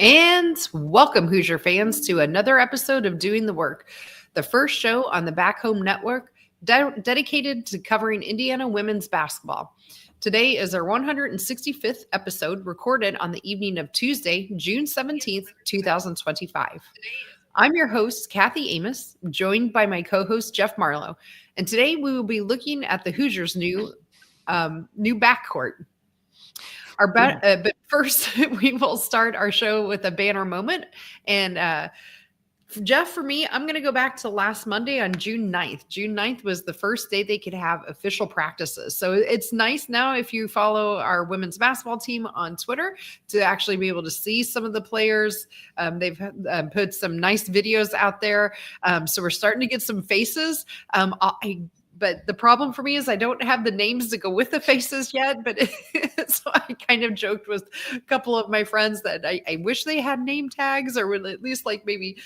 And welcome, Hoosier fans, to another episode of Doing the Work, the first show on the Back Home Network dedicated to covering Indiana women's basketball. Today is our 165th episode, recorded on the evening of Tuesday, June 17th, 2025. I'm your host, Kathy Amos, joined by my co-host, Jeff Marlow. And today we will be looking at the Hoosiers' new backcourt. But first, we will start our show with a banner moment. And Jeff, for me, I'm going to go back to last Monday on June 9th. June 9th was the first day they could have official practices. So it's nice now, if you follow our women's basketball team on Twitter, to actually be able to see some of the players. They've put some nice videos out there. So we're starting to get some faces. But the problem for me is I don't have the names to go with the faces yet. But so I kind of joked with a couple of my friends that I wish they had name tags, or would at least like maybe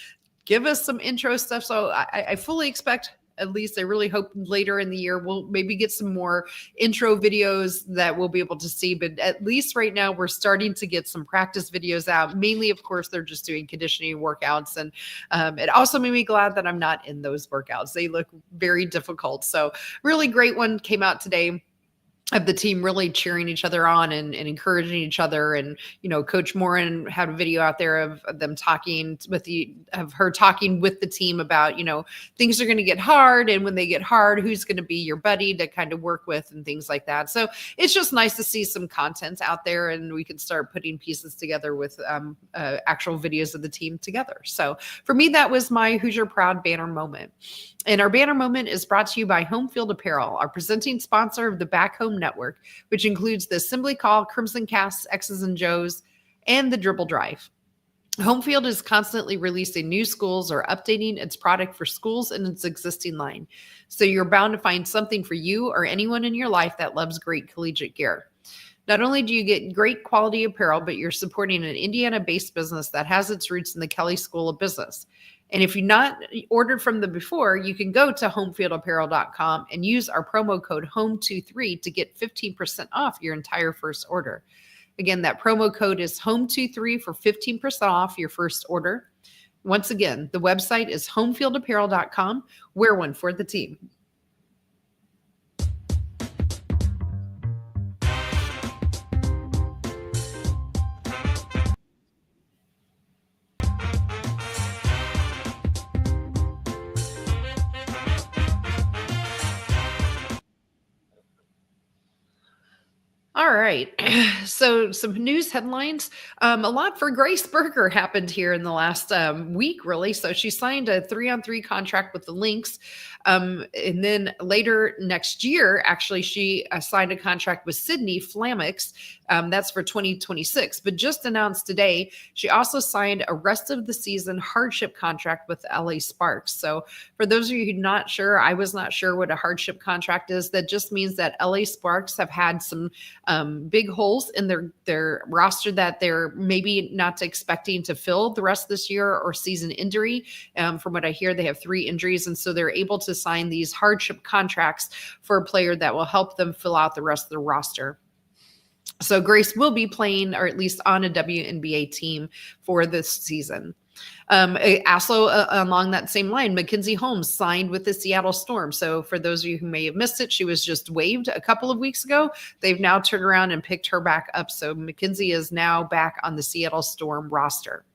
give us some intro stuff. So I fully expect, at least I really hope later in the year, we'll maybe get some more intro videos that we'll be able to see. But at least right now, we're starting to get some practice videos out. Mainly, of course, they're just doing conditioning workouts. And it also made me glad that I'm not in those workouts. They look very difficult. So really great one came out today, of the team really cheering each other on and encouraging each other. And, you know, Coach Morin had a video out there of them talking with her talking with the team about, you know, things are going to get hard. And when they get hard, who's going to be your buddy to kind of work with and things like that. So it's just nice to see some content out there, and we can start putting pieces together with actual videos of the team together. So for me, that was my Hoosier Proud banner moment. And our banner moment is brought to you by Home Field Apparel, our presenting sponsor of the Back Home Network, which includes the Assembly Call, Crimson Cast, X's and Joe's, and the Dribble Drive. Home Field is constantly releasing new schools or updating its product for schools in its existing line. So you're bound to find something for you or anyone in your life that loves great collegiate gear. Not only do you get great quality apparel, but you're supporting an Indiana-based business that has its roots in the Kelley School of Business. And if you've not ordered from them before, you can go to homefieldapparel.com and use our promo code HOME23 to get 15% off your entire first order. Again, that promo code is HOME23 for 15% off your first order. Once again, the website is homefieldapparel.com. Wear one for the team. All right. So some news headlines. A lot for Grace Berger happened here in the last week, really. So she signed a 3-on-3 contract with the Lynx. And then later next year, actually, she signed a contract with Sydney Flamix. That's for 2026. But just announced today, she also signed a rest of the season hardship contract with LA Sparks. So for those of you who are not sure, I was not sure what a hardship contract is. That just means that LA Sparks have had some big holes in their roster that they're maybe not expecting to fill the rest of this year, or season injury. From what I hear, they have 3 injuries. And so they're able to sign these hardship contracts for a player that will help them fill out the rest of the roster. So Grace will be playing, or at least on a WNBA team for this season. Also, along that same line, Mackenzie Holmes signed with the Seattle Storm. So for those of you who may have missed it, she was just waived a couple of weeks ago. They've now turned around and picked her back up. So Mackenzie is now back on the Seattle Storm roster.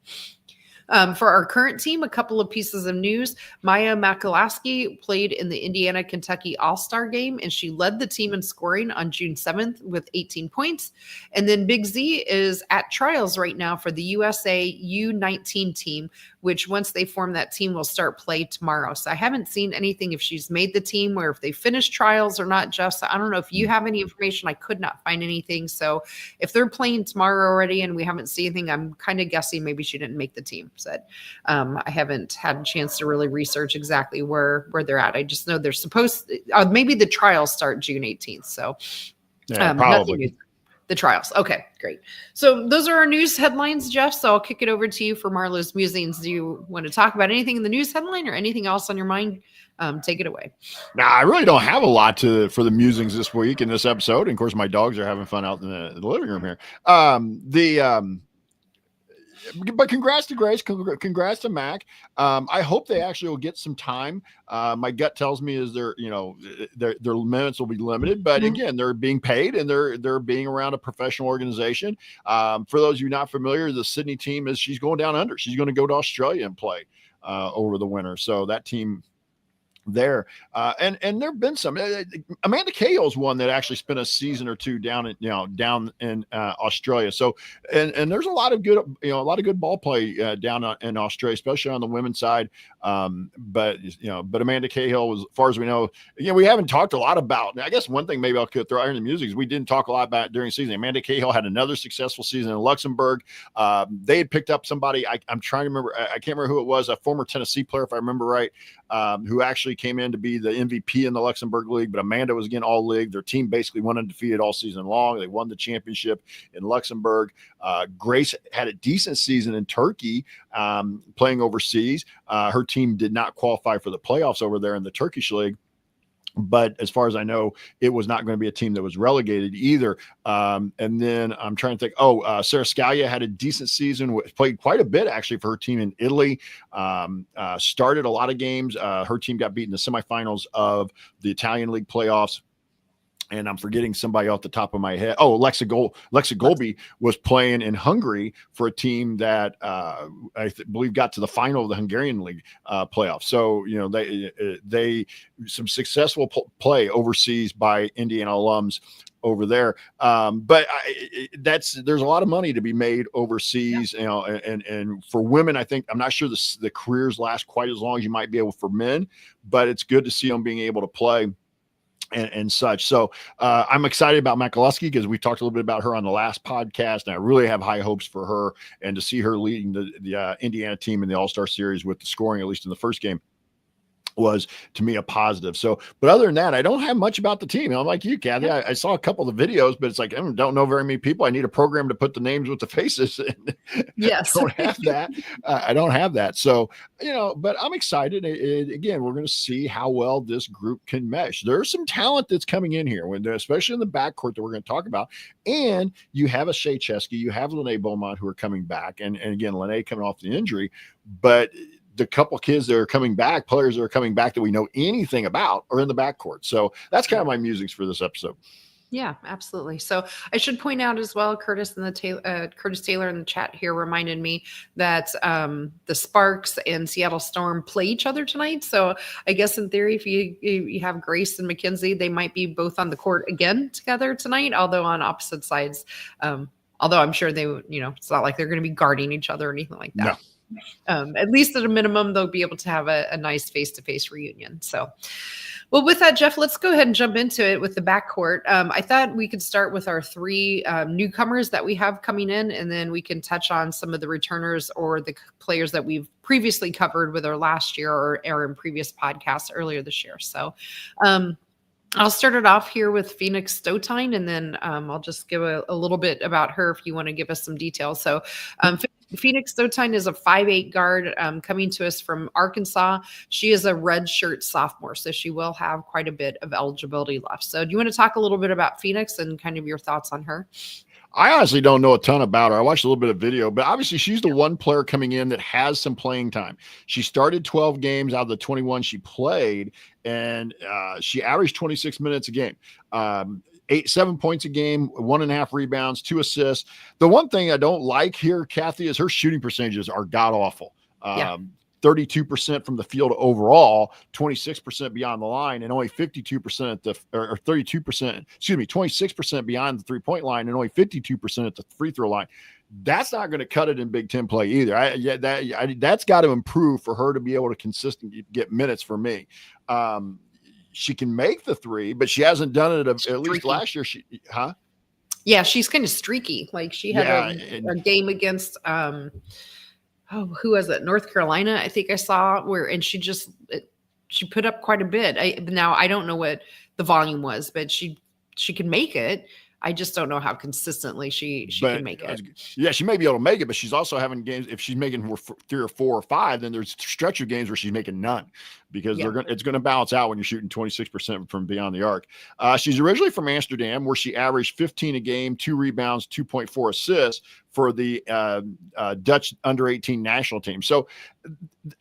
For our current team, a couple of pieces of news. Maya Makalaski played in the Indiana-Kentucky All-Star game, and she led the team in scoring on June 7th with 18 points. And then Big Z is at trials right now for the USA U19 team, which once they form that team will start play tomorrow. So I haven't seen anything if she's made the team or if they finished trials or not, Jeff. So I don't know if you have any information. I could not find anything. So if they're playing tomorrow already and we haven't seen anything, I'm kind of guessing maybe she didn't make the team. Said I haven't had a chance to really research exactly where they're at. I just know they're supposed maybe the trials start June 18th. So yeah, probably. The trials. Okay, great. So those are our news headlines, Jeff. So I'll kick it over to you for Marlow's musings. Do you want to talk about anything in the news headline or anything else on your mind? Take it away. Now, I really don't have a lot for the musings this week in this episode. And of course, my dogs are having fun out in the living room here. But congrats to Grace. Congrats to Mac. I hope they actually will get some time. My gut tells me is their minutes will be limited, but again, they're being paid and they're being around a professional organization. For those of you not familiar, the Sydney team she's going down under. She's going to go to Australia and play over the winter. So that team there and there have been some Amanda Cahill's one that actually spent a season or two down in Australia. So and there's a lot of good ball play down in Australia, especially on the women's side. But Amanda Cahill, as far as we know, we haven't talked a lot about. I guess one thing maybe I could throw out in the music is we didn't talk a lot about it during the season. Amanda Cahill had another successful season in Luxembourg. They had picked up somebody. I'm trying to remember. I can't remember who it was. A former Tennessee player, if I remember right, who actually came in to be the MVP in the Luxembourg League, but Amanda was again all league. Their team basically went undefeated all season long. They won the championship in Luxembourg. Grace had a decent season in Turkey, playing overseas. Her team did not qualify for the playoffs over there in the Turkish league. But as far as I know, it was not going to be a team that was relegated either. And then I'm trying to think. Sarah Scalia had a decent season, played quite a bit actually for her team in Italy. Started a lot of games. Her team got beaten in the semifinals of the Italian League playoffs. And I'm forgetting somebody off the top of my head. Lexa Golby was playing in Hungary for a team that I believe got to the final of the Hungarian League playoffs. So they some successful play overseas by Indiana alums over there. But there's a lot of money to be made overseas, and for women, I think, I'm not sure the careers last quite as long as you might be able for men, but it's good to see them being able to play and such. So I'm excited about McAlusky because we talked a little bit about her on the last podcast, and I really have high hopes for her, and to see her leading the Indiana team in the All-Star Series with the scoring, at least in the first game, was to me a positive. So, but other than that, I don't have much about the team. I'm like you, Kathy. I saw a couple of the videos, but it's like, I don't know very many people. I need a program to put the names with the faces. Yes. I don't have that. I don't have that. So, but I'm excited. Again, we're going to see how well this group can mesh. There's some talent that's coming in here, especially in the backcourt that we're going to talk about. And you have a Shea Chesky, you have Lene Beaumont who are coming back. And again, Lene coming off the injury, but the couple kids that are coming back, players that are coming back that we know anything about, are in the backcourt. So that's kind of my musings for this episode. Yeah, absolutely. So I should point out as well, Curtis Taylor in the chat here reminded me that the Sparks and Seattle Storm play each other tonight. So I guess in theory, if you have Grace and Mackenzie, they might be both on the court again together tonight, although on opposite sides. Although I'm sure they would, it's not like they're going to be guarding each other or anything like that. No. At least at a minimum, they'll be able to have a nice face-to-face reunion. So, well, with that, Jeff, let's go ahead and jump into it with the backcourt. I thought we could start with our three newcomers that we have coming in, and then we can touch on some of the returners or the players that we've previously covered with our last year or in previous podcasts earlier this year. So, I'll start it off here with Phoenix Stotine, and then I'll just give a little bit about her if you want to give us some details. So Phoenix Stotine is a 5'8" guard coming to us from Arkansas. She is a redshirt sophomore, so she will have quite a bit of eligibility left. So do you want to talk a little bit about Phoenix and kind of your thoughts on her? I honestly don't know a ton about her. I watched a little bit of video, but obviously she's the one player coming in that has some playing time. She started 12 games out of the 21 she played, and she averaged 26 minutes a game. 7 points a game, 1.5 rebounds, 2 assists. The one thing I don't like here, Kathy, is her shooting percentages are god awful. 32% from the field overall, 26% beyond the line, and only 52% at or 32%, 26% beyond the 3-point line, and only 52% at the free throw line. That's not going to cut it in Big Ten play either. That's got to improve for her to be able to consistently get minutes for me. She can make the three, but she hasn't done it at least last year. Yeah, she's kind of streaky. Like she had a game against who was it? North Carolina, I think I saw and she put up quite a bit. Now I don't know what the volume was, but she can make it. I just don't know how consistently she can make it. Yeah, she may be able to make it, but she's also having games. If she's making 3 or 4 or 5, then there's stretch of games where she's making none, because it's going to balance out when you're shooting 26% from beyond the arc. She's originally from Amsterdam, where she averaged 15 a game, 2 rebounds, 2.4 assists for the Dutch under 18 national team. So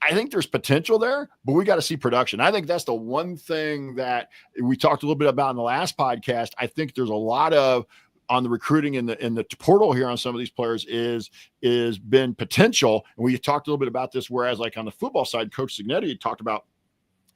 I think there's potential there, but we got to see production. I think that's the one thing that we talked a little bit about in the last podcast. I think there's a lot of on the recruiting in the portal here on some of these players is been potential. And we talked a little bit about this, whereas like on the football side, Coach Signetti talked about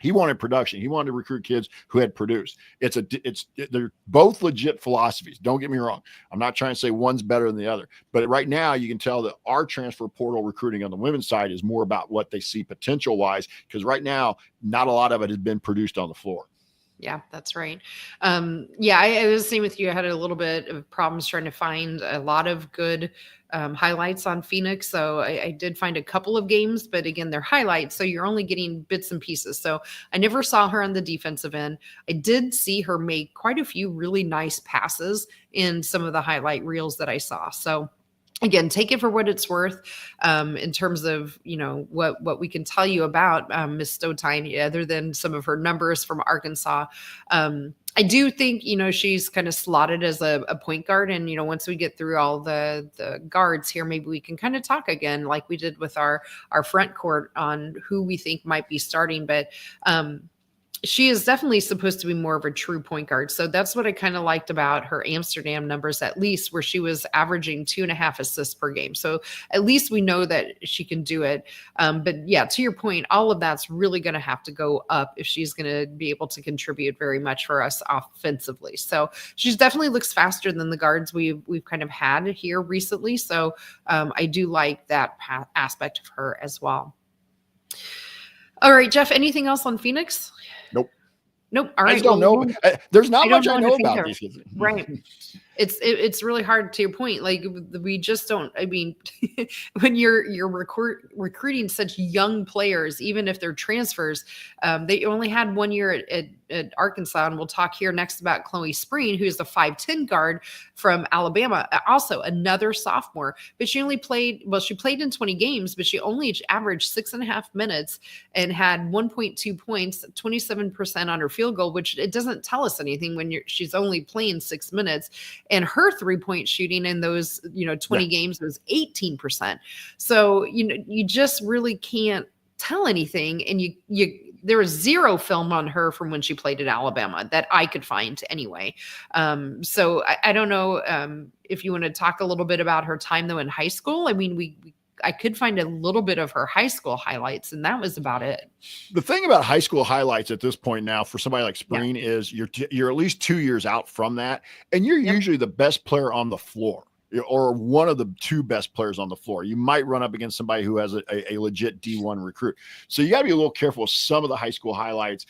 he wanted production. He wanted to recruit kids who had produced. They're both legit philosophies. Don't get me wrong. I'm not trying to say one's better than the other, but right now you can tell that our transfer portal recruiting on the women's side is more about what they see potential wise. Because right now, not a lot of it has been produced on the floor. Yeah, that's right. I was the same with you. I had a little bit of problems trying to find a lot of good highlights on Phoenix. So I did find a couple of games, but again, they're highlights. So you're only getting bits and pieces. So I never saw her on the defensive end. I did see her make quite a few really nice passes in some of the highlight reels that I saw. So again, take it for what it's worth in terms of, what we can tell you about Miss Stotine, other than some of her numbers from Arkansas. I do think, she's kind of slotted as a point guard. And, once we get through all the guards here, maybe we can kind of talk again like we did with our front court on who we think might be starting. But she is definitely supposed to be more of a true point guard. So that's what I kind of liked about her Amsterdam numbers, at least, where she was averaging 2.5 assists per game. So at least we know that she can do it. But yeah, to your point, all of that's really going to have to go up if she's going to be able to contribute very much for us offensively. So she definitely looks faster than the guards we've kind of had here recently. So I do like that aspect of her as well. All right, Jeff, anything else on Phoenix? Nope. All right. I just don't know. There's not much I know about these kids. Right. It's really hard, to your point. Like, we just don't, I mean, when you're recruiting such young players, even if they're transfers, they only had 1 year at Arkansas. And we'll talk here next about Chloe Spreen, who's the 5'10" guard from Alabama, also another sophomore, but she played in 20 games, but she only averaged 6.5 minutes and had 1.2 points, 27% on her field goal, which it doesn't tell us anything when she's only playing 6 minutes. And her 3-point shooting in those, 20 games was 18%. So, you just really can't tell anything. And there was zero film on her from when she played at Alabama that I could find anyway. So I don't know if you want to talk a little bit about her time though in high school. I mean, I could find a little bit of her high school highlights, and that was about it. The thing about high school highlights at this point now for somebody like Spreen is you're at least 2 years out from that, and you're usually the best player on the floor or one of the two best players on the floor. You might run up against somebody who has a legit D1 recruit. So you got to be a little careful with some of the high school highlights.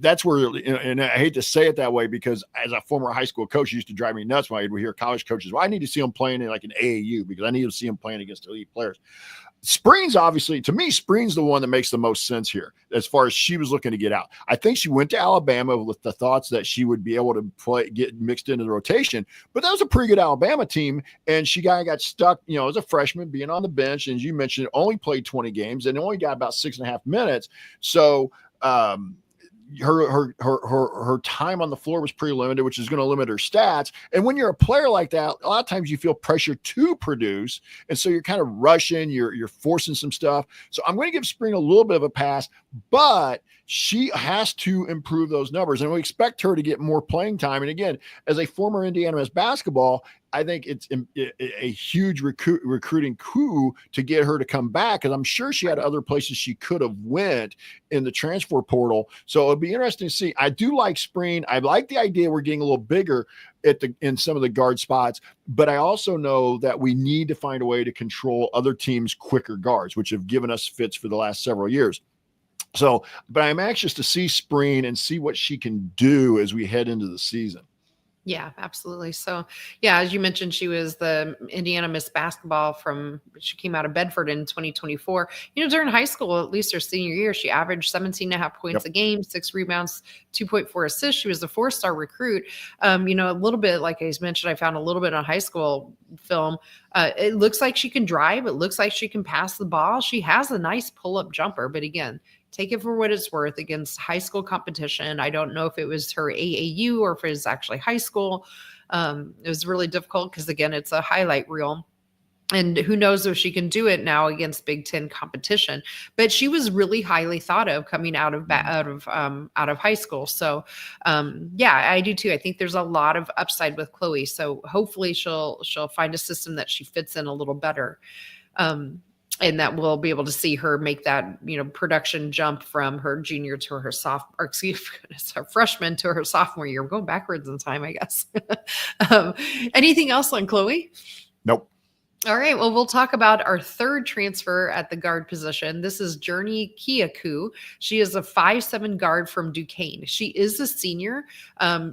That's where, and I hate to say it that way because as a former high school coach, it used to drive me nuts when I would hear college coaches, well, I need to see them playing in like an AAU because I need to see them playing against elite players. Spreen's obviously, to me, Spreen's the one that makes the most sense here as far as she was looking to get out. I think she went to Alabama with the thoughts that she would be able to get mixed into the rotation, but that was a pretty good Alabama team. And she got stuck, as a freshman being on the bench. And as you mentioned, only played 20 games and only got about 6.5 minutes. So, her time on the floor was pretty limited, which is going to limit her stats. And when you're a player like that, a lot of times you feel pressure to produce. And so you're kind of rushing, you're forcing some stuff. So I'm going to give Spreen a little bit of a pass, but she has to improve those numbers. And we expect her to get more playing time. And again, as a former Indiana Miss basketball, I think it's a huge recruiting coup to get her to come back, because I'm sure she had other places she could have went in the transfer portal. So it'll be interesting to see. I do like Spreen. I like the idea we're getting a little bigger in some of the guard spots, but I also know that we need to find a way to control other teams' quicker guards, which have given us fits for the last several years. So, but I'm anxious to see Spreen and see what she can do as we head into the season. Yeah, absolutely. So, yeah, as you mentioned, she was the Indiana Miss Basketball she came out of Bedford in 2024. During high school, at least her senior year, she averaged 17.5 points a game, 6 rebounds, 2.4 assists. She was a 4-star recruit. A little bit, like I mentioned, I found a little bit on high school film. It looks like she can drive. It looks like she can pass the ball. She has a nice pull-up jumper, but again, take it for what it's worth against high school competition. I don't know if it was her AAU or if it was actually high school. It was really difficult because, again, it's a highlight reel. And who knows if she can do it now against Big Ten competition? But she was really highly thought of coming out of high school. So, yeah, I do too. I think there's a lot of upside with Chloe. So hopefully she'll find a system that she fits in a little better, and that we'll be able to see her make that production jump from her junior to her her freshman to her sophomore year. We're going backwards in time, I guess. Anything else on Chloe? Nope. All right. Well, we'll talk about our third transfer at the guard position. This is Journey Kiaku. She is a 5'7" guard from Duquesne. She is a senior.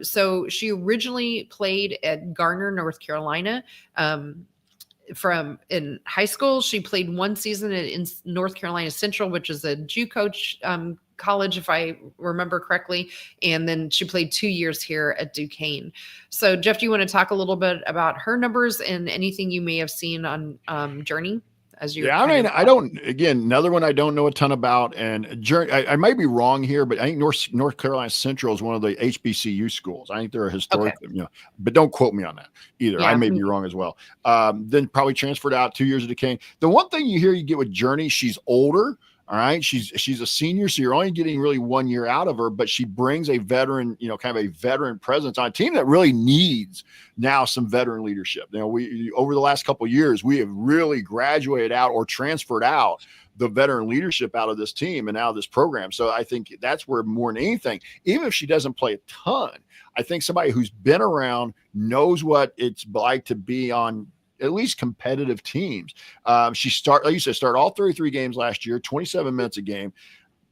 So she originally played at Garner, North Carolina. From in high school, she played one season in North Carolina Central, which is a JUCO college, if I remember correctly. And then she played 2 years here at Duquesne. So Jeff, do you want to talk a little bit about her numbers and anything you may have seen on Journey? I don't, again, another one I don't know a ton about. And Journey, I might be wrong here, but I think North Carolina Central is one of the HBCU schools. I think they're a historic, but don't quote me on that either. Yeah. I may be wrong as well. Then probably transferred out 2 years of Duquesne. The one thing you get with Journey, she's older. All right. She's a senior, so you're only getting really 1 year out of her, but she brings a veteran, kind of a veteran presence on a team that really needs now some veteran leadership. We over the last couple of years, we have really graduated out or transferred out the veteran leadership out of this team and out of this program. So I think that's where more than anything, even if she doesn't play a ton, I think somebody who's been around knows what it's like to be on at least competitive teams. She started all 33 games last year, 27 minutes a game,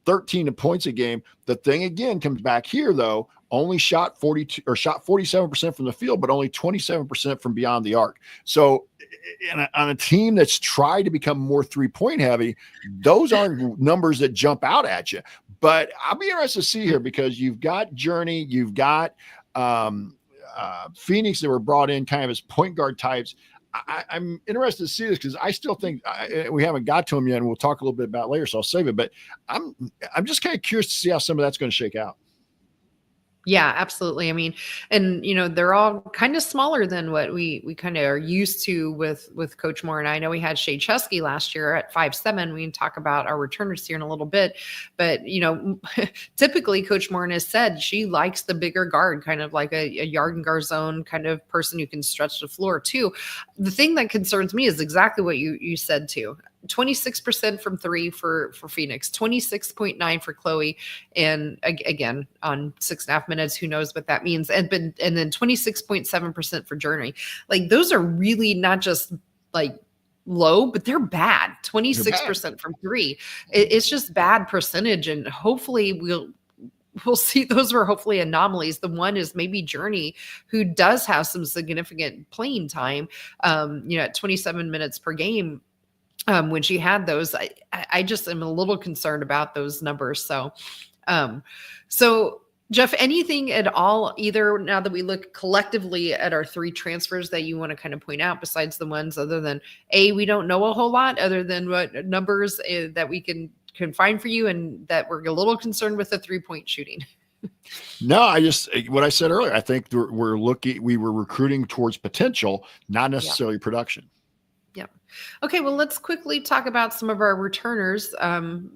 13 points a game. The thing again comes back here though, only shot 47% from the field, but only 27% from beyond the arc. So on a team that's tried to become more 3-point heavy, those aren't numbers that jump out at you. But I'll be interested to see here because you've got Journey, you've got Phoenix that were brought in kind of as point guard types. I'm interested to see this because I still think we haven't got to them yet, and we'll talk a little bit about it later, so I'll save it. But I'm just kind of curious to see how some of that's going to shake out. Yeah, absolutely. I mean, and they're all kind of smaller than what we kind of are used to with Coach Moore. And I know we had Shay Chesky last year at 5'7". We can talk about our returners here in a little bit, but typically Coach Moore has said she likes the bigger guard, kind of like a yard and guard zone kind of person who can stretch the floor too. The thing that concerns me is exactly what you said too. 26% from three for Phoenix, 26.9 for Chloe. And again, on 6.5 minutes, who knows what that means. And then 26.7% for Journey. Like those are really not just like low, but they're bad. 26% from three. It's just bad percentage. And hopefully we'll see those were hopefully anomalies. The one is maybe Journey, who does have some significant playing time, at 27 minutes per game. When she had those, I just am a little concerned about those numbers. So Jeff, anything at all, either now that we look collectively at our three transfers that you want to kind of point out besides the ones other than we don't know a whole lot other than what numbers that we can find for you and that we're a little concerned with the 3-point shooting? No, what I said earlier, I think we were recruiting towards potential, not necessarily production. Yeah. Okay. Well, let's quickly talk about some of our returners.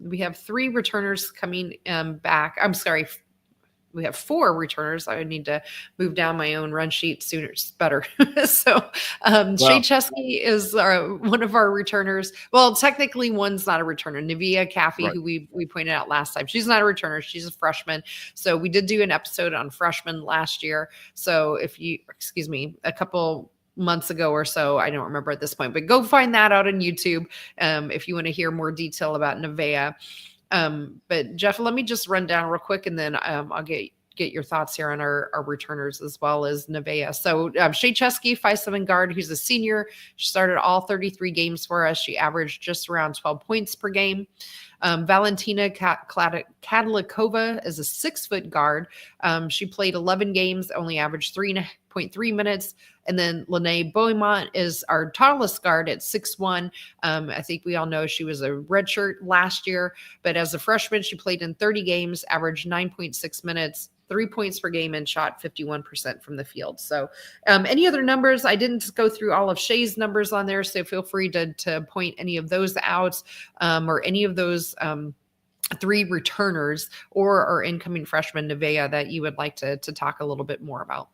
We have 3 returners coming back. I'm sorry. We have 4 returners. I would need to move down my own run sheet sooner. It's better. So Shay Chesky is one of our returners. Well, technically one's not a returner. Navia Caffey, who we pointed out last time, she's not a returner. She's a freshman. So we did do an episode on freshmen last year. So a couple months ago or so, I don't remember at this point, but go find that out on YouTube if you want to hear more detail about Nevaeh. But Jeff, let me just run down real quick, and then I'll get your thoughts here on our returners as well as Nevaeh. So Shay Chesky, 5'7" guard, who's a senior. She started all 33 games for us. She averaged just around 12 points per game. Valentina Kadlikova is a 6-foot guard. She played 11 games, only averaged 3 9.3 minutes. And then Lene Beaumont is our tallest guard at 6'1". I think we all know she was a redshirt last year, but as a freshman, she played in 30 games, averaged 9.6 minutes, 3 points per game, and shot 51% from the field. So any other numbers? I didn't go through all of Shay's numbers on there, so feel free to point any of those out, or any of those 3 returners or our incoming freshman Nevaeh that you would like to talk a little bit more about.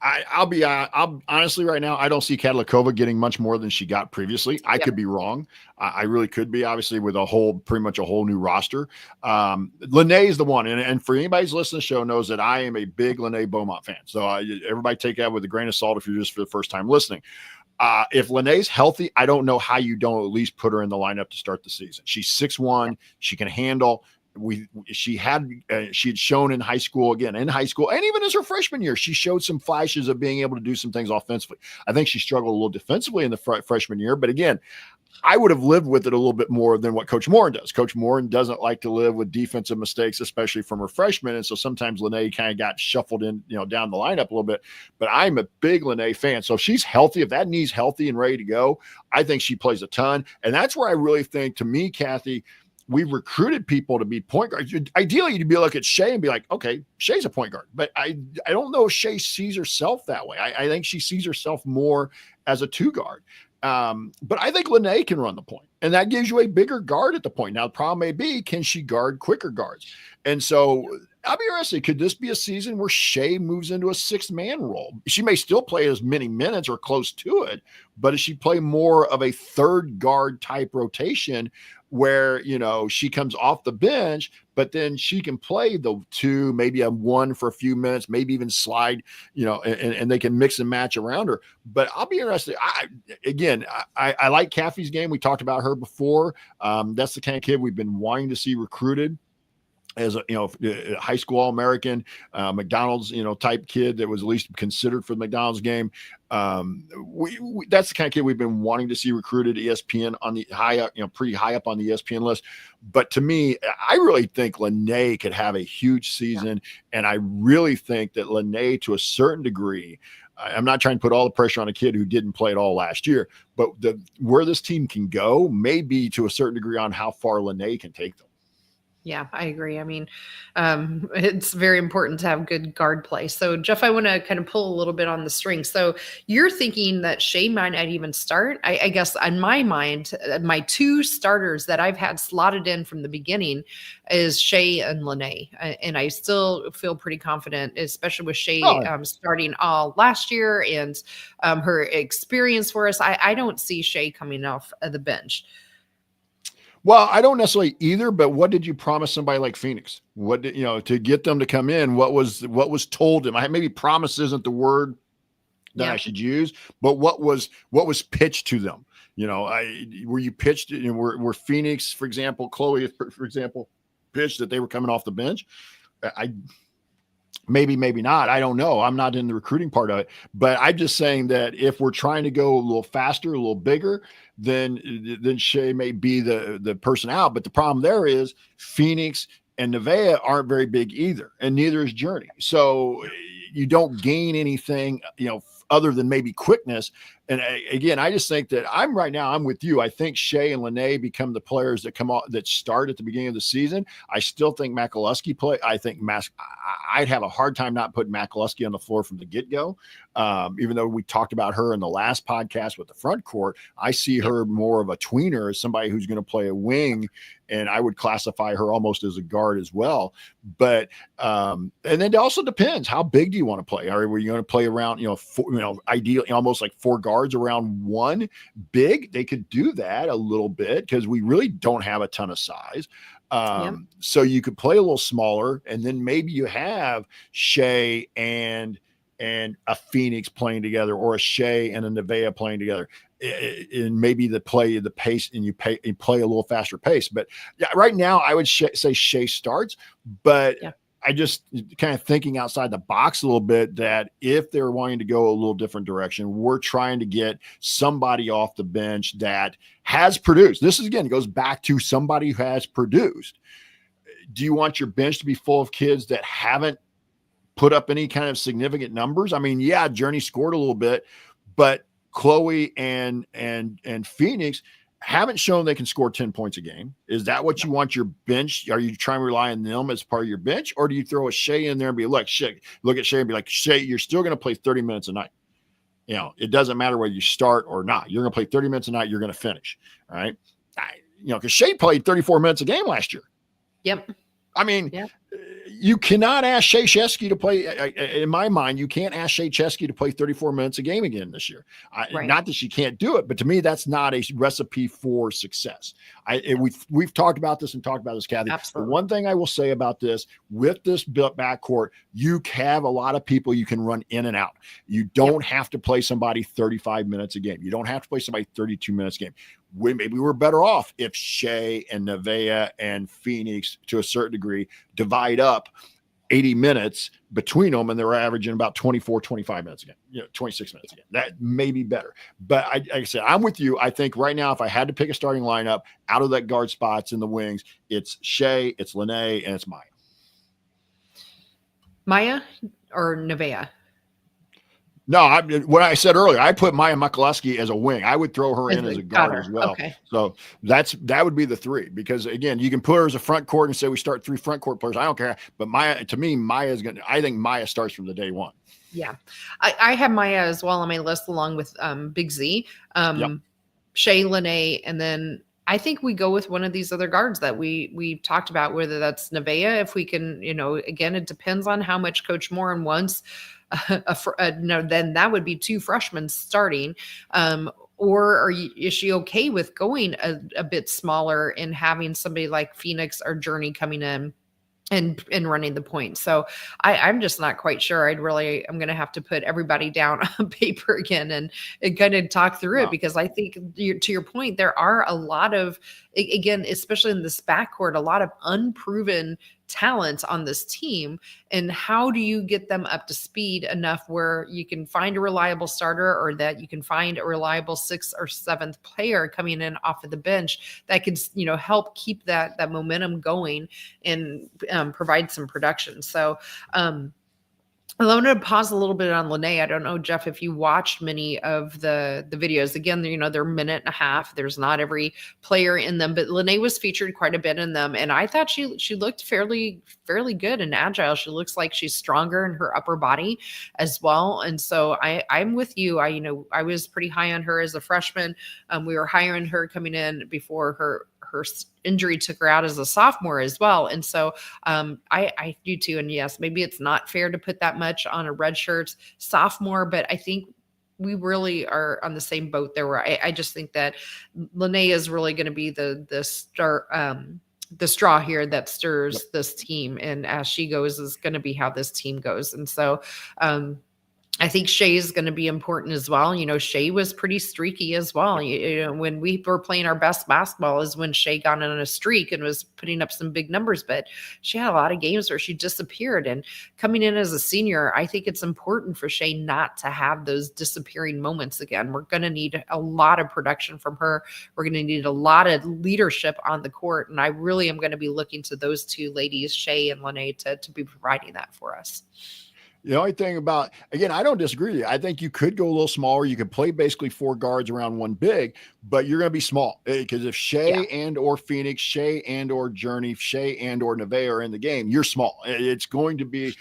I'll honestly right now, I don't see Kadlikova getting much more than she got previously. I could be wrong. I really could be, obviously, with pretty much a whole new roster. Lene is the one. And for anybody who's listening to the show knows that I am a big Lene Beaumont fan. So everybody take that with a grain of salt if you're just for the first time listening. If Lene's healthy, I don't know how you don't at least put her in the lineup to start the season. She's 6'1". She can handle. She had shown in high school, and even as her freshman year, she showed some flashes of being able to do some things offensively. I think she struggled a little defensively in the freshman year, but again, I would have lived with it a little bit more than what Coach Morin does. Coach Morin doesn't like to live with defensive mistakes, especially from her freshmen. And so sometimes Lene kind of got shuffled in, down the lineup a little bit, but I'm a big Lene fan. So if she's healthy, if that knee's healthy and ready to go, I think she plays a ton. And that's where I really think, to me, Kathy, we've recruited people to be point guards. Ideally, you'd be look at Shay and be like, okay, Shay's a point guard. But I don't know if Shay sees herself that way. I think she sees herself more as a 2 guard. But I think Lene can run the point, and that gives you a bigger guard at the point. Now, the problem may be, can she guard quicker guards? And so I'll be interested. Could this be a season where Shay moves into a 6-man role? She may still play as many minutes or close to it, but does she play more of a 3rd guard type rotation where, she comes off the bench, but then she can play the 2, maybe a 1 for a few minutes, maybe even slide, and they can mix and match around her. But I'll be interested. I like Kathy's game. We talked about her before. That's the kind of kid we've been wanting to see recruited as a high school All-American, McDonald's type kid that was at least considered for the McDonald's game. That's the kind of kid we've been wanting to see recruited. ESPN on the high up, pretty high up on the ESPN list. But to me, I really think Lene could have a huge season, and I really think that Lene, to a certain degree, I'm not trying to put all the pressure on a kid who didn't play at all last year, but where this team can go may be to a certain degree on how far Lene can take them. Yeah, I agree. I mean, it's very important to have good guard play. So, Jeff, I want to kind of pull a little bit on the string. So you're thinking that Shay might not even start? I guess on my mind, my 2 starters that I've had slotted in from the beginning is Shay and Lene. And I still feel pretty confident, especially with Shay starting all last year and her experience for us. I don't see Shay coming off of the bench. Well, I don't necessarily either, but what did you promise somebody like Phoenix? What did, to get them to come in? What was told them? Maybe promise isn't the word that I should use, but what was pitched to them? Were you pitched? Were Phoenix, for example, Chloe, for example, pitched that they were coming off the bench? Maybe not. I don't know. I'm not in the recruiting part of it, but I'm just saying that if we're trying to go a little faster, a little bigger, then Shay may be the person out. But the problem there is Phoenix and Nevaeh aren't very big either, and neither is Journey. So you don't gain anything, other than maybe quickness. And again, I just think that I'm with you. I think Shay and Lene become the players that start at the beginning of the season. I still think McAlusky play. I think I'd have a hard time not putting McAlusky on the floor from the get-go. Even though we talked about her in the last podcast with the front court, I see her more of a tweener, as somebody who's going to play a wing, and I would classify her almost as a guard as well. But and then it also depends, how big do you want to play? Are you going to play around, ideally almost like 4 guards around 1 big? They could do that a little bit because we really don't have a ton of size. So you could play a little smaller, and then maybe you have Shay and a Phoenix playing together, or a Shay and a Nevaeh playing together, and maybe the pace, and you play a little faster pace. But yeah, right now I would say Shay starts, but I just kind of thinking outside the box a little bit, that if they're wanting to go a little different direction, we're trying to get somebody off the bench that has produced. This is, again, goes back to somebody who has produced. Do you want your bench to be full of kids that haven't put up any kind of significant numbers. I mean, yeah, Journey scored a little bit, but Chloe and Phoenix haven't shown they can score 10 points a game. Is that what you want your bench? Are you trying to rely on them as part of your bench, or do you throw a Shea in there and be look at Shea and be like, Shea, you're still going to play 30 minutes a night. You know, it doesn't matter whether you start or not. You're going to play 30 minutes a night. You're going to finish. All right. Because Shea played 34 minutes a game last year. Yep. I mean, you cannot ask Shea Chesky to play. In my mind, you can't ask Shea Chesky to play 34 minutes a game again this year. Not that she can't do it, but to me, that's not a recipe for success. We've talked about this, Kathy. Absolutely. The one thing I will say about this, with this backcourt, you have a lot of people you can run in and out. You don't have to play somebody 35 minutes a game. You don't have to play somebody 32 minutes a game. Maybe we're better off if Shea and Nevaeh and Phoenix, to a certain degree, divide up 80 minutes between them, and they're averaging about 24, 25 minutes again, 26 minutes again. That may be better. But like I said, I'm with you. I think right now, if I had to pick a starting lineup out of that guard spots in the wings, it's Shea, it's Lene, and it's Maya. Maya or Nevaeh? No, what I said earlier, I put Maya Mikuleski as a wing. I would throw her in as a guard as well. Okay. So that would be the three, because again, you can put her as a front court and say we start 3 front court players. I don't care. But I think Maya starts from the day one. Yeah. I have Maya as well on my list, along with Big Z, Shea, Lene, and then I think we go with one of these other guards that we talked about, whether that's Nevaeh, if we can, again, it depends on how much Coach Morin wants. Then that would be 2 freshmen starting. Or is she okay with going a bit smaller and having somebody like Phoenix or Journey coming in and running the point? So I'm just not quite sure. I'm going to have to put everybody down on paper again and kind of talk through it, because I think to your point, there are a lot of, again, especially in this backcourt, a lot of unproven talent on this team. And how do you get them up to speed enough where you can find a reliable starter, or that you can find a reliable 6th or 7th player coming in off of the bench that can, help keep that momentum going and provide some production. So, I wanted to pause a little bit on Lene. I don't know, Jeff, if you watched many of the videos. Again, they're a minute and a half. There's not every player in them, but Lene was featured quite a bit in them. And I thought she looked fairly good and agile. She looks like she's stronger in her upper body as well. And so I'm with you. I was pretty high on her as a freshman. We were higher on her coming in before her injury took her out as a sophomore as well. And so I do too. And yes, maybe it's not fair to put that much on a redshirt sophomore, but I think we really are on the same boat there, where I just think that Lene is really going to be the straw here that stirs this team. And as she goes is going to be how this team goes. And so I think Shea is going to be important as well. Shea was pretty streaky as well. When we were playing our best basketball is when Shea got on a streak and was putting up some big numbers, but she had a lot of games where she disappeared. And coming in as a senior, I think it's important for Shea not to have those disappearing moments again. We're going to need a lot of production from her. We're going to need a lot of leadership on the court. And I really am going to be looking to those 2 ladies, Shea and Lene, to be providing that for us. The only thing about, again, I don't disagree with you. I think you could go a little smaller. You could play basically 4 guards around 1 big, but you're going to be small, because if Shea and or Phoenix, Shea and or Journey, Shea and or Nevaeh are in the game, you're small. It's going to be,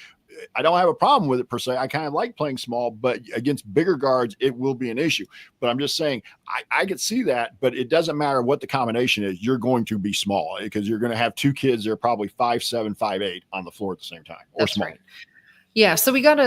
I don't have a problem with it per se. I kind of like playing small, but against bigger guards, it will be an issue. But I'm just saying, I could see that, but it doesn't matter what the combination is. You're going to be small, because you're going to have 2 kids that are probably 5'7", 5'8" on the floor at the same time, or That's small. Right. Yeah, so we got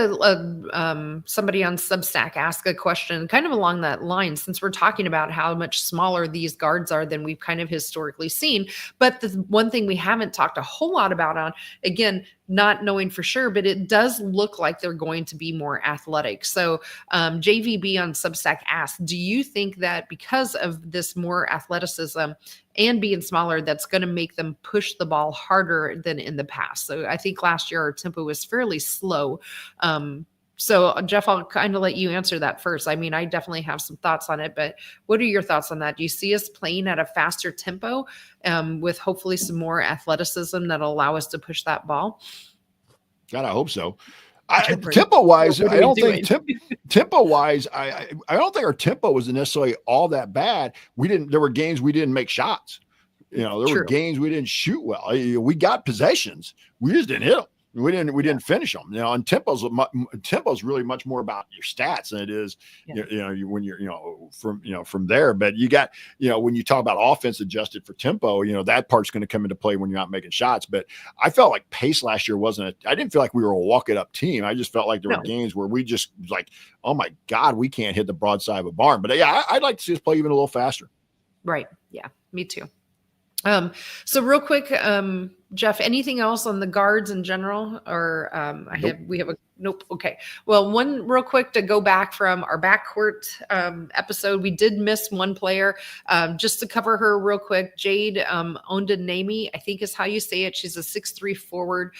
somebody on Substack ask a question kind of along that line, since we're talking about how much smaller these guards are than we've kind of historically seen. But the one thing we haven't talked a whole lot about on, again, not knowing for sure, but it does look like they're going to be more athletic. So JVB on Substack asked, do you think that because of this more athleticism and being smaller, that's going to make them push the ball harder than in the past? So I think last year our tempo was fairly slow. So Jeff, I'll kind of let you answer that first. I mean, I definitely have some thoughts on it, but what are your thoughts on that? Do you see us playing at a faster tempo with hopefully some more athleticism that'll allow us to push that ball? God, I hope so. Tempo wise, What are I we don't doing? think tempo wise, I don't think our tempo was necessarily all that bad. There were games we didn't make shots. There were True. games we didn't shoot well. We got possessions. We just didn't hit them. We didn't finish them. And tempo's really much more about your stats than it is, when you're, from there. But you got, when you talk about offense adjusted for tempo, that part's going to come into play when you're not making shots. But I felt like pace last year I didn't feel like we were a walk it up team. I just felt like there were games where we just like, oh my God, we can't hit the broadside of a barn. But yeah, I'd like to see us play even a little faster. Right. Yeah, me too. So real quick, Jeff, anything else on the guards in general, or nope. Okay. Well, one real quick to go back from our backcourt episode, we did miss one player. Just to cover her real quick, Jade Ondanami, I think is how you say it. She's a 6'3" forward.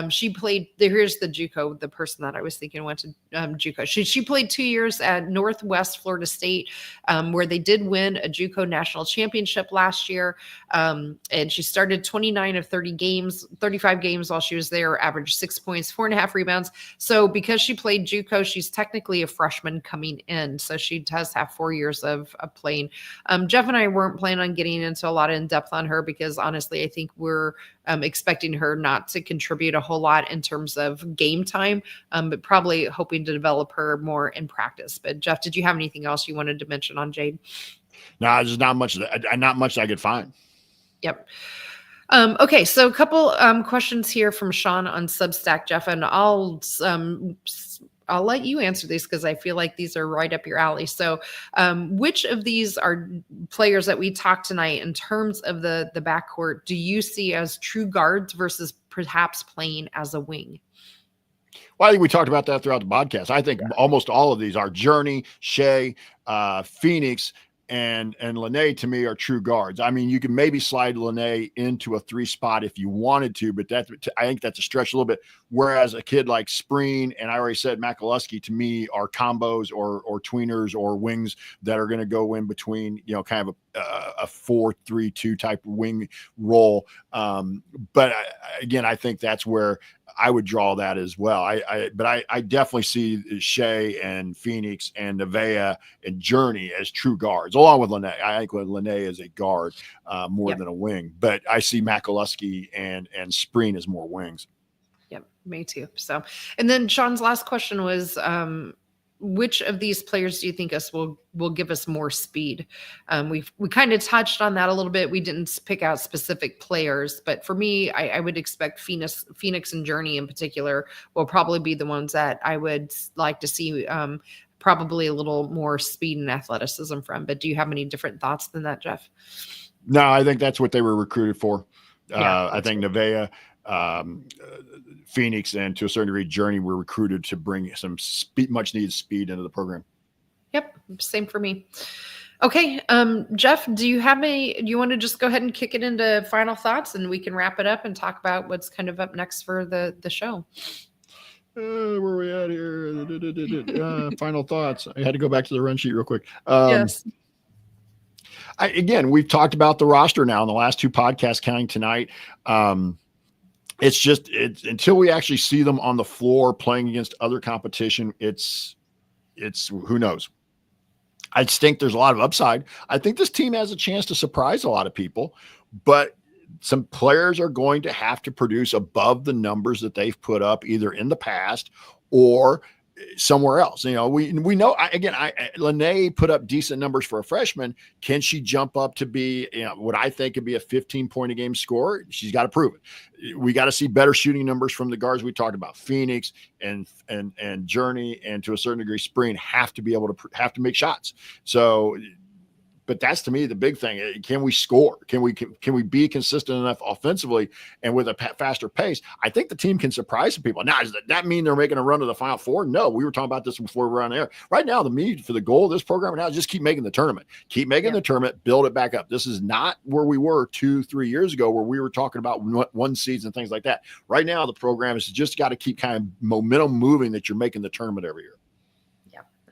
She played. Here's the JUCO. The person that I was thinking went to JUCO. She played 2 years at Northwest Florida State, where they did win a JUCO national championship last year. And she started 29 of 35 games while she was there, averaged 6 points, 4.5 rebounds. So because she played JUCO, she's technically a freshman coming in. So she does have 4 years of playing. Jeff and I weren't planning on getting into a lot of in depth on her because honestly, I think we're expecting her not to contribute a whole lot in terms of game time, but probably hoping to develop her more in practice. But Jeff, did you have anything else you wanted to mention on Jade? No, there's not much I could find. Yep. Okay, so a couple questions here from Sean on Substack, Jeff, and I'll let you answer these because I feel like these are right up your alley. So, which of these are players that we talked tonight in terms of the backcourt do you see as true guards versus perhaps playing as a wing? Well, I think we talked about that throughout the podcast. I think almost all of these are Journey, Shea, Phoenix, and Lene to me are true guards. I mean, you can maybe slide Lene into a 3 spot if you wanted to, but I think that's a stretch a little bit. Whereas a kid like Spreen and I already said Makaluski to me are combos or tweeners or wings that are going to go in between, kind of a 4-3-2 type wing role. But again, I think that's where I would draw that as well. But I definitely see Shea and Phoenix and Nevaeh and Journey as true guards, along with Lene. I think Lene is a guard more than a wing, but I see Makaluski and Spreen as more wings. Yep, me too. So, and then Sean's last question was, which of these players do you think will give us more speed? We kind of touched on that a little bit. We didn't pick out specific players, but for me, I would expect Phoenix and Journey in particular will probably be the ones that I would like to see probably a little more speed and athleticism from. But do you have any different thoughts than that, Jeff? No, I think that's what they were recruited for. I think Nevaeh, Phoenix, and to a certain degree Journey were recruited to bring some much needed speed into the program. Yep, same for me. Okay, Jeff, do you want to just go ahead and kick it into final thoughts and we can wrap it up and talk about what's kind of up next for the show? Where are we at here? Final thoughts. I had to go back to the run sheet real quick. Yes. Again, we've talked about the roster now in the last 2 podcasts, counting tonight. It's until we actually see them on the floor playing against other competition, it's who knows. I just think there's a lot of upside. I think this team has a chance to surprise a lot of people, but some players are going to have to produce above the numbers that they've put up either in the past or somewhere else. We know, Lene put up decent numbers for a freshman. Can she jump up to be, what I think could be a 15-point a game scorer? She's got to prove it. We got to see better shooting numbers from the guards we talked about. Phoenix and Journey, and to a certain degree Spreen have to make shots. So, but that's to me the big thing. Can we score? Can we be consistent enough offensively and with a faster pace? I think the team can surprise some people. Now, does that mean they're making a run to the Final Four? No, we were talking about this before we were on air. Right now, the goal of this program now is just keep making the tournament. Keep making the tournament, build it back up. This is not where we were 2-3 years ago where we were talking about 1 seeds and things like that. Right now, the program is just got to keep kind of momentum moving that you're making the tournament every year.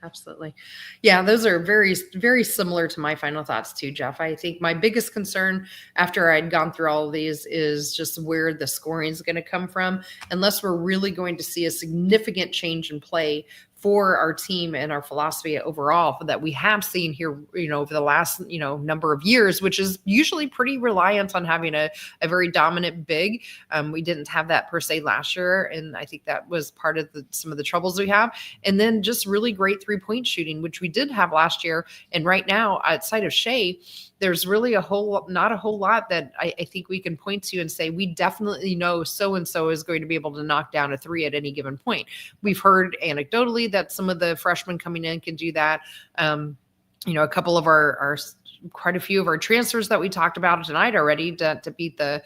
Absolutely. Yeah, those are very, very similar to my final thoughts too, Jeff. I think my biggest concern after I'd gone through all of these is just where the scoring is going to come from, unless we're really going to see a significant change in play for our team and our philosophy overall that we have seen here, over the last, number of years, which is usually pretty reliant on having a very dominant big. We didn't have that per se last year. And I think that was part of some of the troubles we have. And then just really great 3-point shooting, which we did have last year. And right now, outside of Shea, there's really not a whole lot that I think we can point to and say, we definitely know so-and-so is going to be able to knock down a 3 at any given point. We've heard anecdotally that some of the freshmen coming in can do that. A couple of quite a few of our transfers that we talked about tonight already to beat the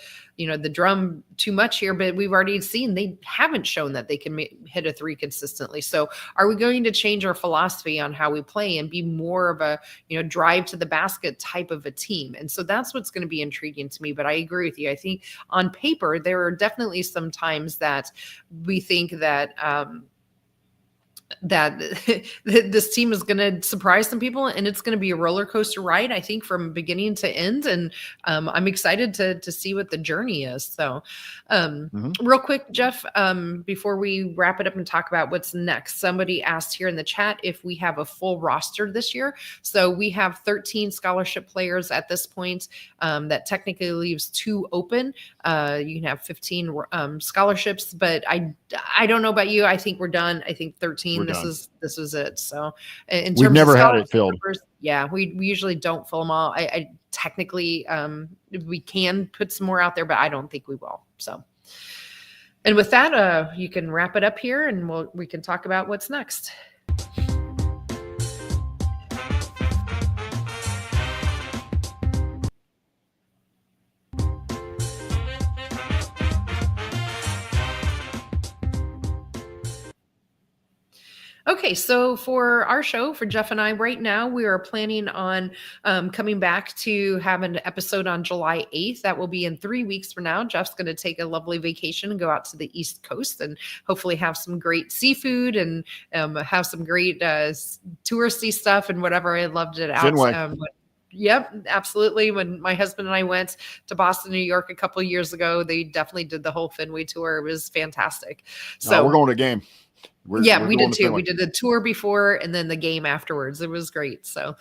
drum too much here, but we've already seen they haven't shown that they can hit a 3 consistently. So are we going to change our philosophy on how we play and be more of a, drive to the basket type of a team? And so that's what's going to be intriguing to me. But I agree with you. I think on paper, there are definitely some times that we think that, that this team is going to surprise some people, and it's going to be a roller coaster ride, I think, from beginning to end. And I'm excited to see what the journey is. So real quick, Jeff, before we wrap it up and talk about what's next, somebody asked here in the chat if we have a full roster this year. So we have 13 scholarship players at this point. That technically leaves 2 open. You can have 15 scholarships, but I don't know about you. I think we're done. I think 13. This is it. So in terms we've never of had it filled. Numbers, yeah, we usually don't fill them all. I technically we can put some more out there, but I don't think we will. So, and with that, you can wrap it up here, and we can talk about what's next. Okay, so for our show, for Jeff and I right now, we are planning on coming back to have an episode on July 8th. That will be in 3 weeks from now. Jeff's going to take a lovely vacation and go out to the East Coast and hopefully have some great seafood and have some great touristy stuff and whatever. I loved it out. Yep, absolutely. When my husband and I went to Boston, New York a couple of years ago, they definitely did the whole Fenway tour. It was fantastic. So we're going to a game. We did too. We did the tour before and then the game afterwards. It was great. So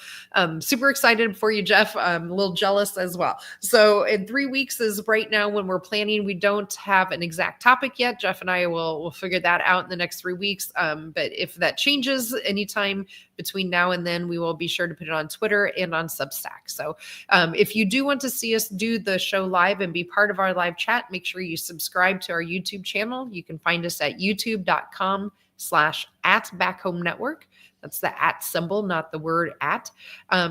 super excited for you, Jeff. I'm a little jealous as well. So in 3 weeks is right now when we're planning. We don't have an exact topic yet. Jeff and I will figure that out in the next 3 weeks. But if that changes anytime between now and then, we will be sure to put it on Twitter and on Substack. So if you do want to see us do the show live and be part of our live chat, make sure you subscribe to our YouTube channel. You can find us at youtube.com/@BackHomeNetwork. That's the @ symbol, not the word @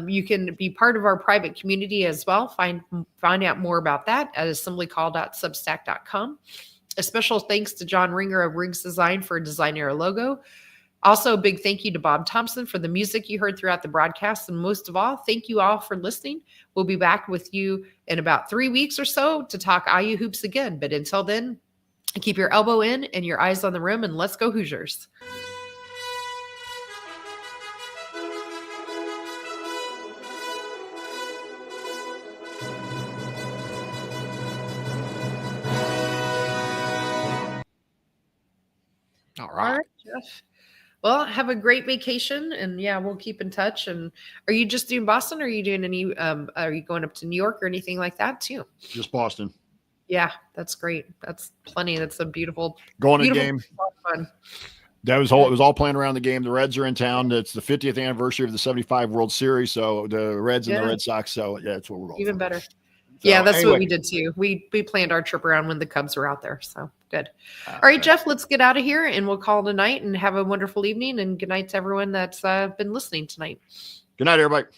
you can be part of our private community as well. Find out more about that at assemblycall.substack.com. A special thanks to John Ringer of Riggs Design for designing our logo. Also, a big thank you to Bob Thompson for the music you heard throughout the broadcast. And most of all, thank you all for listening. We'll be back with you in about 3 weeks or so to talk IU hoops again. But until then, keep your elbow in and your eyes on the rim, and let's go Hoosiers. All right, Jeff. Well, have a great vacation, and yeah, we'll keep in touch. And are you just doing Boston, or are you doing any? Are you going up to New York or anything like that too? Just Boston. Yeah, that's great. That's plenty. That's a beautiful game. Fun. It was all planned around the game. The Reds are in town. It's the 50th anniversary of the 75 World Series. So the Reds and the Red Sox. So yeah, that's what we're going. Even better. So, that's what we did too. We planned our trip around when the Cubs were out there. So good. All right, Jeff, let's get out of here and we'll call it a night and have a wonderful evening. And good night to everyone that's been listening tonight. Good night, everybody.